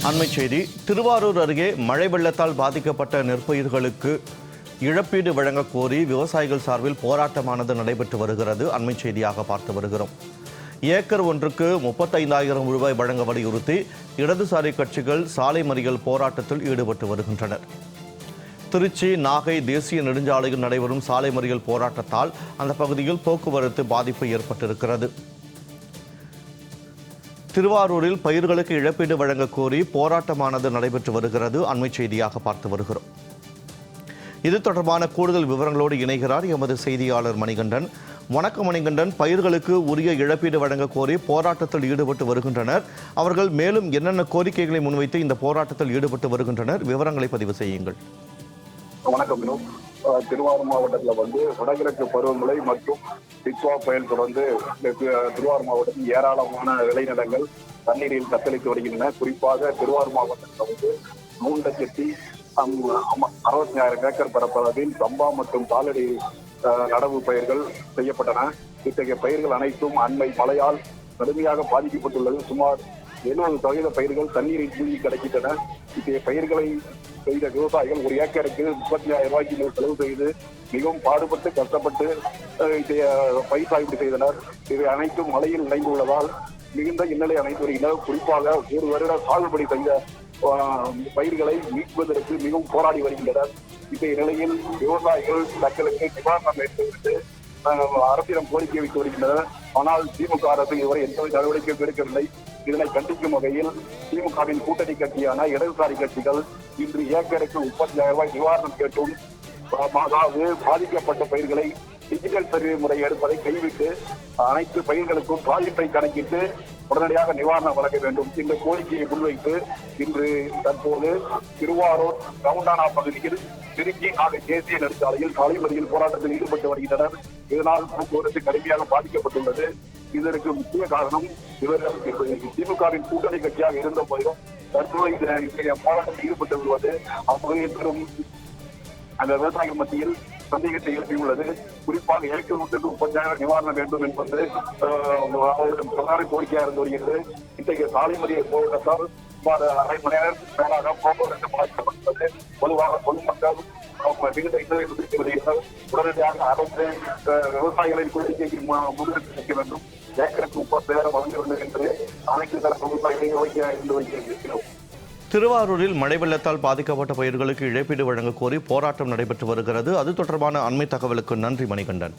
அண்மைச் செய்தி. திருவாரூர் அருகே மழை வெள்ளத்தால் பாதிக்கப்பட்ட நெற்பயிர்களுக்கு இழப்பீடு வழங்கக் கோரி விவசாயிகள் சார்பில் போராட்டமானது நடைபெற்று வருகிறது. அண்மைச் செய்தியாக பார்த்து வருகிறோம். ஏக்கர் ஒன்றுக்கு 35,000 ரூபாய் வழங்க வலியுறுத்தி இடதுசாரி கட்சிகள் சாலை மறியல் போராட்டத்தில் ஈடுபட்டு வருகின்றனர். திருச்சி நாகை தேசிய நெடுஞ்சாலையில் நடைபெறும் சாலை மறியல் போராட்டத்தால் அந்த பகுதியில் போக்குவரத்து பாதிப்பு ஏற்பட்டிருக்கிறது. திருவாரூரில் பயிர்களுக்கு இழப்பீடு வழங்கக் கோரி போராட்டமானது நடைபெற்று வருகிறது. அண்மைச் செய்தியாக பார்த்து வருகிறோம். இது தொடர்பான கூடுதல் விவரங்களோடு இணைகிறார் எமது செய்தியாளர் மணிகண்டன். வணக்கம் மணிகண்டன். பயிர்களுக்கு உரிய இழப்பீடு வழங்கக் கோரி போராட்டத்தில் ஈடுபட்டு வருகின்றனர். அவர்கள் மேலும் என்னென்ன கோரிக்கைகளை முன்வைத்து இந்த போராட்டத்தில் ஈடுபட்டு வருகின்றனர்? விவரங்களை பதிவு செய்யுங்கள். வணக்கம். திருவாரூர் மாவட்டத்தில் வடகிழக்கு பருவமழை மற்றும் டிக்வா புயல் தொடர்ந்து திருவாரூர் மாவட்டத்தில் ஏராளமான விளைநிலங்கள் தண்ணீரில் தத்தளித்து வருகின்றன. குறிப்பாக திருவாரூர் மாவட்டத்தில் 3,60,000 ஏக்கர் பரப்பளவில் சம்பா மற்றும் தாளடி நடவு பயிர்கள் செய்யப்பட்டன. இத்தகைய பயிர்கள் அனைத்தும் அண்மை மழையால் கடுமையாக பாதிக்கப்பட்டுள்ளது. சுமார் 70% பயிர்கள் தண்ணீரில் மூழ்கி கிடக்கின்றன. இத்தகைய பயிர்களை செய்த விவசாயிகள் ஒரு ஏக்கருக்கு 35,000 ரூபாய்க்கு செலவு செய்து மிகவும் பாடுபட்டு கஷ்டப்பட்டு பயிர் சாகுபடி செய்தனர். இவை அனைத்தும் மழையில் நனைந்துள்ளதால் மிகுந்த இன்னலை அனைத்து வருகின்றனர். குறிப்பாக ஒரு வருட சாகுபடி செய்த பயிர்களை மீட்பதற்கு மிகவும் போராடி வருகின்றனர். இத்தகைய நிலையில் விவசாயிகள் தங்களுக்கு நிவாரணம் எடுத்துவிட்டு அரசிடம் கோரிக்கை வைத்து வருகின்றனர். ஆனால் திமுக அரசு இதுவரை எந்த நடவடிக்கையும் எடுக்கவில்லை. இதனை கண்டிக்கும் வகையில் திமுகவின் கூட்டணி கட்சியான இடதுசாரி கட்சிகள் இன்று ஏக்கருக்கு 35,000 ரூபாய் நிவாரணம் கேட்டும், அதாவது பாதிக்கப்பட்ட பயிர்களை டிஜிட்டல் சர்வே முறை எடுப்பதை கைவிட்டு அனைத்து பயிர்களுக்கும் பாதிப்பை கணக்கிட்டு உடனடியாக நிவாரணம் வழங்க வேண்டும் என்ற கோரிக்கையை முன்வைத்து இன்று தற்போது திருவாரூர் ரவுண்டானா பகுதியில் திருச்சி நாகை தேசிய நெடுஞ்சாலையில் சாலை மறியல் போராட்டத்தில் ஈடுபட்டு வருகின்றனர். இதனால் போக்குவரத்து கடுமையாக பாதிக்கப்பட்டுள்ளது. இதற்கு முக்கிய காரணம் இவர்கள் திமுகவின் கூட்டணி கட்சியாக இருந்த போதிலும் தற்போது இத்தகைய போராட்டத்தில் ஈடுபட்டு வருவது அப்பகுதியில் பெறும் அந்த விவசாயிகள் மத்தியில் சந்தேகத்தை எழுப்பியுள்ளது. குறிப்பாக ஏக்கர் ஒன்றுக்கு 30,000 நிவாரணம் வேண்டும் என்பது பிரதான கோரிக்கையாக இருந்து வருகிறது. இத்தகைய சாலை மறியல் போராட்டத்தால் சுமார் அரை மணி நேரத்துக்கு மேலாக போக்குவரத்து பாதிக்கப்பட்டுள்ளது. பொதுவாக பொதுமக்கள் உடனடியாக அரசு விவசாயிகளின் கோரிக்கைக்கு முன்னெடுத்து வைக்க வேண்டும். ஏக்கருக்கு 30,000 வழங்க வேண்டும் என்று அனைத்து தரப்பு விவசாயிகளை கோரிக்கையாக இருந்து வைத்திருக்கிறோம். திருவாரூரில் மழை வெள்ளத்தால் பாதிக்கப்பட்ட பயிர்களுக்கு இழப்பீடு வழங்கக் கோரி போராட்டம் நடைபெற்று வருகிறது. அது தொடர்பான அண்மை தகவலுக்கு நன்றி மணிகண்டன்.